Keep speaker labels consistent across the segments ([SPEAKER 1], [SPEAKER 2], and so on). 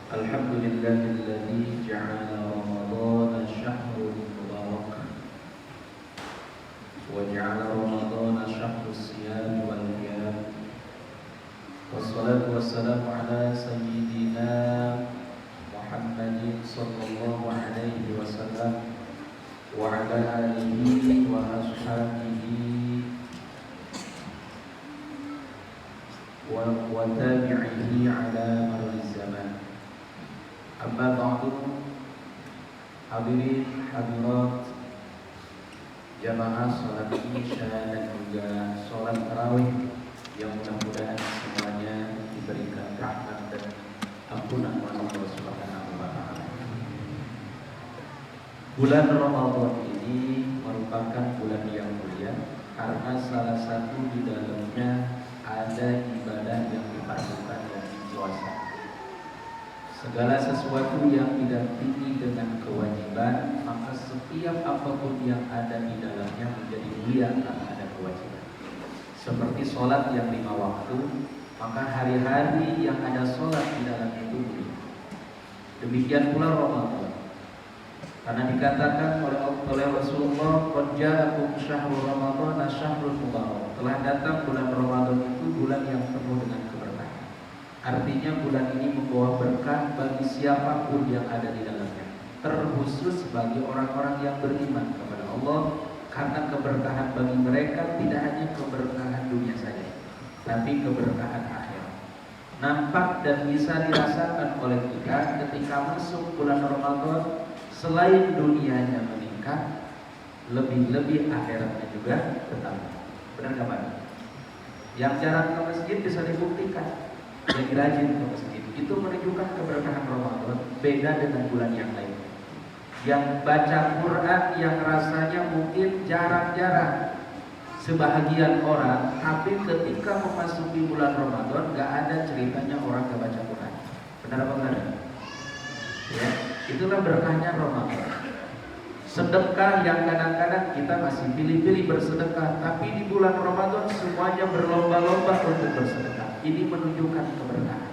[SPEAKER 1] Alhamdulillahilladzi ja'ala Ramadhana syahrul mubarak wa ja'ala Ramadhana syahrus siyam wal qiyam. Wassalatu wassalamu ala sayyidina Muhammadin sallallahu alaihi wasallam wa ala alihi wa ashabihi wa tabi'ihi ala marri zaman. Amma ba'du, hadirin hadirat jamaah salat Isya dan juga salat tarawih yang mudah-mudahan semuanya diberikan rahmat dan ampunan Allah Subhanahu wa taala. Bulan Ramadan ini merupakan bulan yang mulia karena salah satu di dalamnya ada ibadah yang diperlukan yakni puasa. Segala sesuatu yang didampingi dengan kewajiban, maka setiap apapun yang ada di dalamnya menjadi mulia karena ada kewajiban. Seperti sholat yang 5 waktu, maka hari-hari yang ada sholat di dalam itu mulia. Demikian pula Ramadan, karena dikatakan oleh Rasulullah, "Qad ja'akum syahrul Ramadhan syahrul mubarak." Telah datang bulan Ramadan itu bulan yang penuh dengan keberkahan. Artinya bulan ini membawa berkah bagi siapapun yang ada di dalamnya, terkhusus bagi orang-orang yang beriman kepada Allah, karena keberkahan bagi mereka tidak hanya keberkahan dunia saja, tapi keberkahan akhirat. Nampak dan bisa dirasakan oleh kita ketika masuk bulan Ramadan, selain dunianya meningkat, lebih-lebih akhiratnya juga bertambah. Benar nggak Pak? Yang jarang ke masjid bisa dibuktikan. Yang rajin ke masjid itu menunjukkan keberkahan Ramadan, beda dengan bulan yang lain. Yang baca Quran yang rasanya mungkin jarang-jarang sebahagian orang, tapi ketika memasuki bulan Ramadan gak ada ceritanya orang gak baca Quran. Benar apa benar? Ya, itulah berkahnya Ramadan. Sedekah yang kadang-kadang kita masih pilih-pilih bersedekah, tapi di bulan Ramadan semuanya berlomba-lomba untuk bersedekah. Ini menunjukkan keberkahan.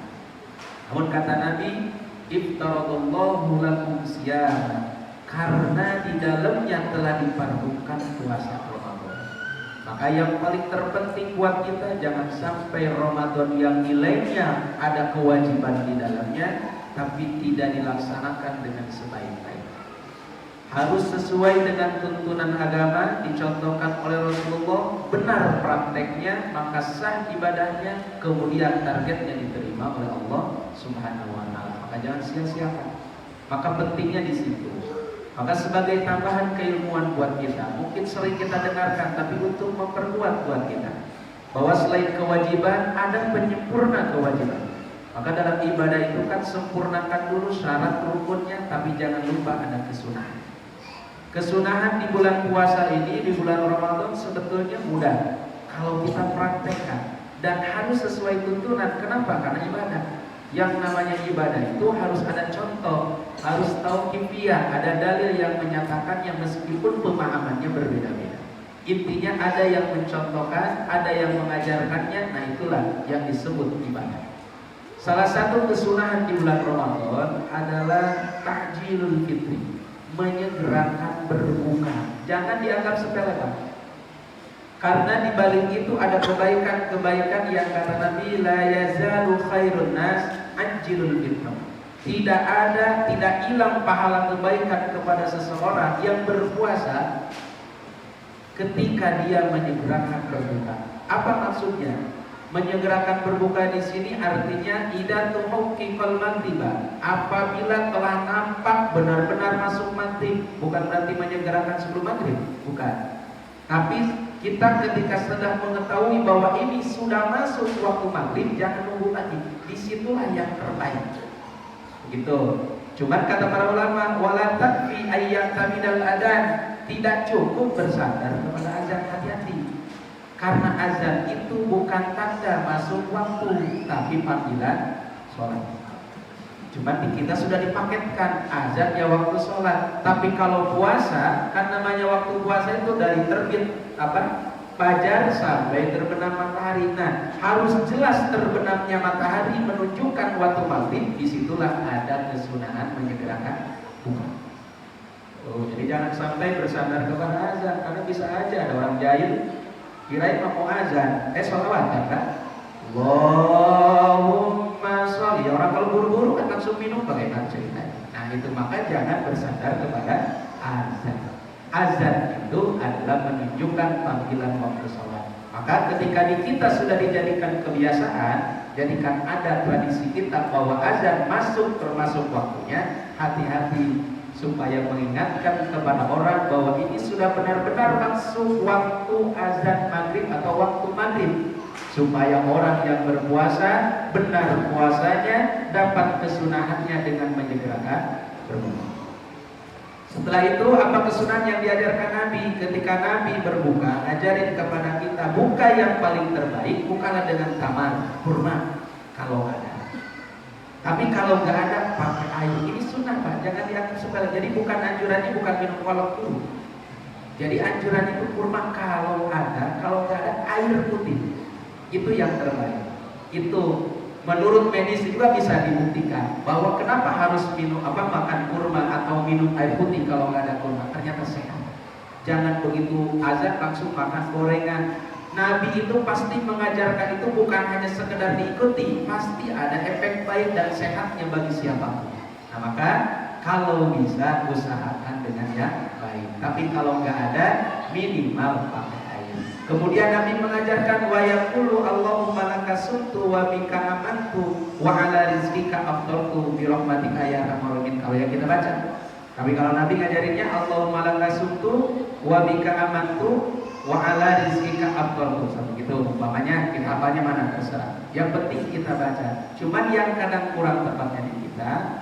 [SPEAKER 1] Namun kata Nabi, "Iftaradallahu lakum siyam," karena di dalamnya telah difardukan puasa Ramadan. Maka yang paling terpenting buat kita, jangan sampai Ramadan yang nilainya ada kewajiban di dalamnya, tapi tidak dilaksanakan dengan sebaik-baiknya. Harus sesuai dengan tuntunan agama, dicontohkan oleh Rasulullah, benar prakteknya, maka sah ibadahnya, kemudian targetnya diterima oleh Allah Subhanahu wa taala. Maka jangan sia-siakan. Maka pentingnya di situ. Maka sebagai tambahan keilmuan buat kita, mungkin sering kita dengarkan, tapi untuk memperkuat buat kita, bahwa selain kewajiban ada penyempurna kewajiban. Maka dalam ibadah itu kan sempurnakan dulu syarat rukunnya, tapi jangan lupa ada kesunahan. Kesunahan di bulan puasa ini, di bulan Ramadan sebetulnya mudah kalau kita praktekkan dan harus sesuai tuntunan. Kenapa? Karena ibadah. Yang namanya ibadah itu harus ada contoh, harus tauqifiyah, ada dalil yang menyatakannya meskipun pemahamannya berbeda-beda. Intinya ada yang mencontohkan, ada yang mengajarkannya, nah itulah yang disebut ibadah. Salah satu kesunahan di bulan Ramadan adalah ta'jilul fitri, menyegerakan berbuka. Jangan dianggap sepele Pak, karena di balik itu ada kebaikan-kebaikan yang kata Nabi, la yazalu khairun nas ajilul fitr. Tidak hilang pahala kebaikan kepada seseorang yang berpuasa ketika dia menyegerakan berbuka. Apa maksudnya? Menyegerakan berbuka di sini artinya idza tuhaqqiqal maghriba, apabila telah nampak benar-benar masuk maghrib. Bukan berarti menyegerakan sebelum maghrib, bukan. Tapi kita ketika sudah mengetahui bahwa ini sudah masuk waktu maghrib, jangan nunggu lagi. Disitulah yang terbaik. Begitu. Cuman kata para ulama, wala takfi ayyatamidal adan, tidak cukup bersandar kepada azan. Hati-hati. Karena azan itu bukan tanda masuk waktu, tapi panggilan sholat. Cuma di kita sudah dipaketkan azan ya waktu sholat. Tapi kalau puasa, kan namanya waktu puasa itu dari terbit fajar sampai terbenam matahari. Nah, harus jelas terbenamnya matahari menunjukkan waktu maghrib. Disitulah ada kesunahan menyegerakan buka. Oh, jadi jangan sampai bersandar kepada azan, karena bisa aja ada orang jahil kirain mau azan, sholawat kan? Allahumma sholli. Orang kalau buru-buru kan langsung minum bagaimana ceritanya? Nah itu, maka jangan bersandar kepada azan. Azan itu adalah menunjukkan panggilan waktu sholat. Maka ketika kita sudah dijadikan kebiasaan, jadikan ada tradisi kita bahwa azan masuk termasuk waktunya, hati-hati supaya mengingatkan kepada orang bahwa ini sudah benar-benar masuk waktu azan maghrib atau waktu maghrib, supaya orang yang berpuasa benar puasanya, dapat kesunahannya dengan menyegerakan berbuka. Setelah itu apa kesunahan yang diajarkan Nabi? Ketika Nabi berbuka, ngajarin kepada kita buka yang paling terbaik, bukalah dengan tamar, kurma kalau ada. Tapi kalau nggak ada, pakai air. Ini sunnah Pak, jangan dianggap sepele. Jadi bukan anjurannya bukan minum kolak dulu. Jadi anjuran itu kurma kalau ada, kalau nggak ada air putih. Itu yang terbaik. Itu menurut medis juga bisa dibuktikan bahwa kenapa harus makan kurma atau minum air putih kalau nggak ada kurma, ternyata sehat. Jangan begitu azan langsung makan gorengan. Nabi itu pasti mengajarkan itu bukan hanya sekedar diikuti, pasti ada efek baik dan sehatnya bagi siapapun. Nah maka kalau bisa usahakan dengan yang baik. Tapi kalau nggak ada, minimal pakai air. Kemudian Nabi mengajarkan wa yaqulu Allahumma laka sumtu wa bika amantu wa ala rizqika afdaltu bi rahmatika ya arhamar rahimin. Kalau yang kita baca. Tapi kalau Nabi ngajarinnya Allahumma laka sumtu wa bika amantu wa ala rizqika afdaltu. Begitu umpamanya, kita hafalnya mana terserah. Yang penting kita baca. Cuman yang kadang kurang tepatnya di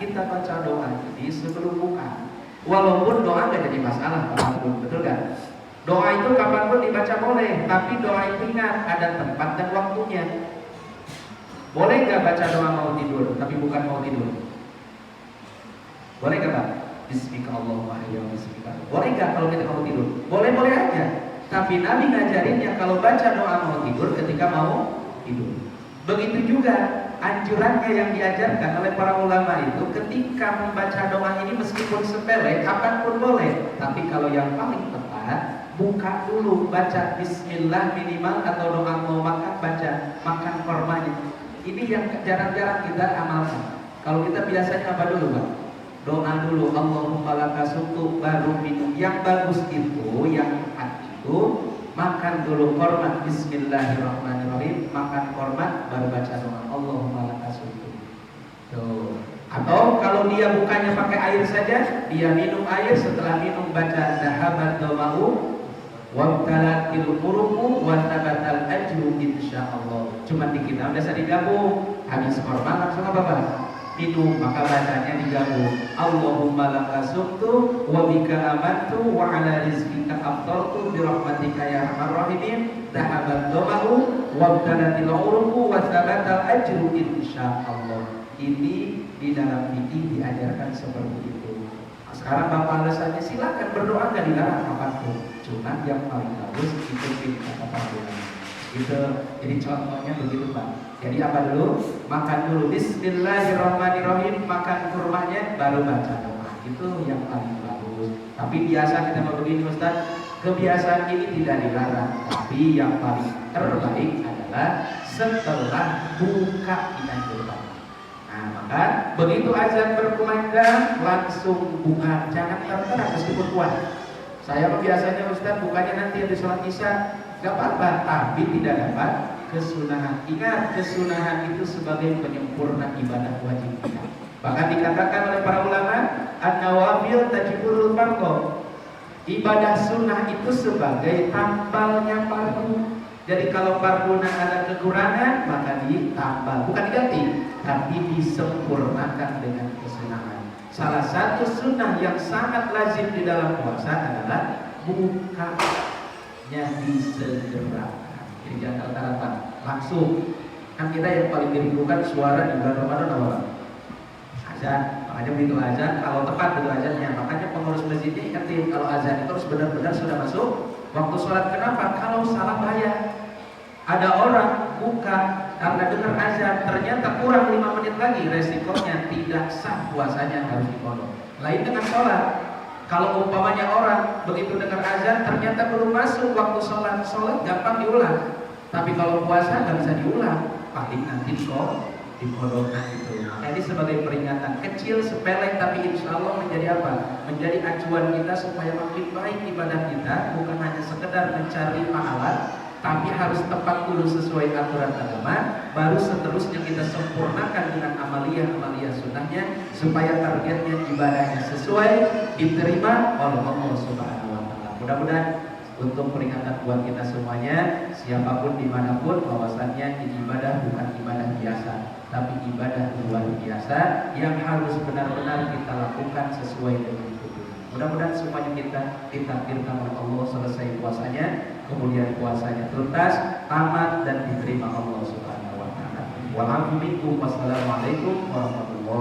[SPEAKER 1] kita baca doa ini sebelum buka. Walaupun doa nggak jadi masalah, betul kan? Doa itu kapanpun dibaca boleh, tapi doa itu ingat ada tempat dan waktunya. Boleh nggak baca doa mau tidur, tapi bukan mau tidur? Boleh nggak Pak? Bismillahirrahmanirrahim. Boleh nggak kalau kita mau tidur? Boleh-boleh aja. Tapi Nabi ngajarinnya kalau baca doa mau tidur ketika mau tidur. Begitu juga anjurannya yang diajarkan oleh para ulama itu ketika membaca doa ini meskipun sepele, kapanpun boleh. Tapi kalau yang paling tepat, buka dulu, baca bismillah minimal, atau doa mau makan baca makan kormanya. Ini yang jarang-jarang kita amalkan. Kalau kita biasanya apa dulu Pak? Doa dulu, Allahumma laka sumtu, baru minum. Yang bagus itu, yang itu makan dulu korma, bismillahirrahmanirrahim, makan korma baru baca doa Allahumma laka sumtu. Atau kalau dia bukanya pakai air saja, dia minum air, setelah minum baca dahabat doma'u wabtalatil uruku watabatal ajru insyaallah. Cuma dikit, udah saya digabung, habis korma langsung apa Pak? Minum, maka bacanya digabung Allahumma laka sumtu wa bika amantu wa ala rizqika afdaltu bi rahmatika ya arhamar rahimin dahabat doma'u wabtalatil uruku watabatal ajru insyaallah. Ini di dalam fikih diajarkan seperti itu. Nah, sekarang Bapak alasannya silakan berdoa, nggak dilarang apapun. Cuma yang paling bagus ikutin kata Pak. Gitu. Jadi contohnya begitu Pak. Jadi apa dulu? Makan dulu bismillahirrahmanirrahim, makan kurmanya baru baca doa. Itu yang paling bagus. Tapi biasa kita mau begini Ustaz, kebiasaan ini tidak dilarang. Tapi yang paling terbaik adalah setelah buka dianjurkan. Nah maka begitu azan berkumandang langsung buka, jangan tertera meskipun kuat. Saya biasanya Ustaz bukanya nanti habis sholat isya, gak apa-apa, tapi tidak dapat kesunahan. Ingat, kesunahan itu sebagai penyempurna ibadah wajib kita. Bahkan dikatakan oleh para ulama, an-nawafil tajibul fardhu. Ibadah sunnah itu sebagai tambalnya fardu. Jadi kalau fardu ada kekurangan, maka ditambah, bukan diganti, tapi disempurnakan dengan kesunahan. Salah satu sunnah yang sangat lazim di dalam puasa adalah bukanya disegerakan. Jadi jangan rata-rata langsung. Kan kita yang paling dirindukan suara di bulan Ramadan apa? Azan. Makanya begitu azan, kalau tepat itu azannya. Makanya pengurus masjidnya ingetin kalau azan itu harus benar-benar sudah masuk Waktu sholat kenapa? Kalau salah bayar. Ada orang buka karena dengar azan, ternyata kurang 5 menit lagi, resikonya tidak sah puasanya, harus dikodok. Lain dengan sholat. Kalau umpamanya orang begitu dengar azan ternyata belum masuk waktu sholat, sholat gampang diulang. Tapi kalau puasa nggak bisa diulang, paling nanti dikodokkan itu. Ini sebagai peringatan kecil, sepele, tapi insya Allah menjadi apa? Menjadi acuan kita supaya makin baik ibadah kita, bukan hanya sekedar mencari pahala, tapi harus tepat dulu sesuai aturan agama, baru seterusnya kita sempurnakan dengan amalia-amalia sunnahnya, supaya targetnya ibadahnya sesuai, diterima oleh Allah Subhanahu wa Ta'ala. Mudah-mudahan untuk peringatan buat kita semuanya, siapapun dimanapun, bahwasannya ini ibadah bukan ibadah biasa, tapi ibadah luar biasa yang harus benar-benar kita lakukan sesuai dengan itu. Mudah-mudahan semuanya kita ditakdirkan oleh Allah selesai puasanya, kemudian puasanya tuntas, tamat dan diterima Allah Subhanahu wa Ta'ala. Wassalamualaikum warahmatullahi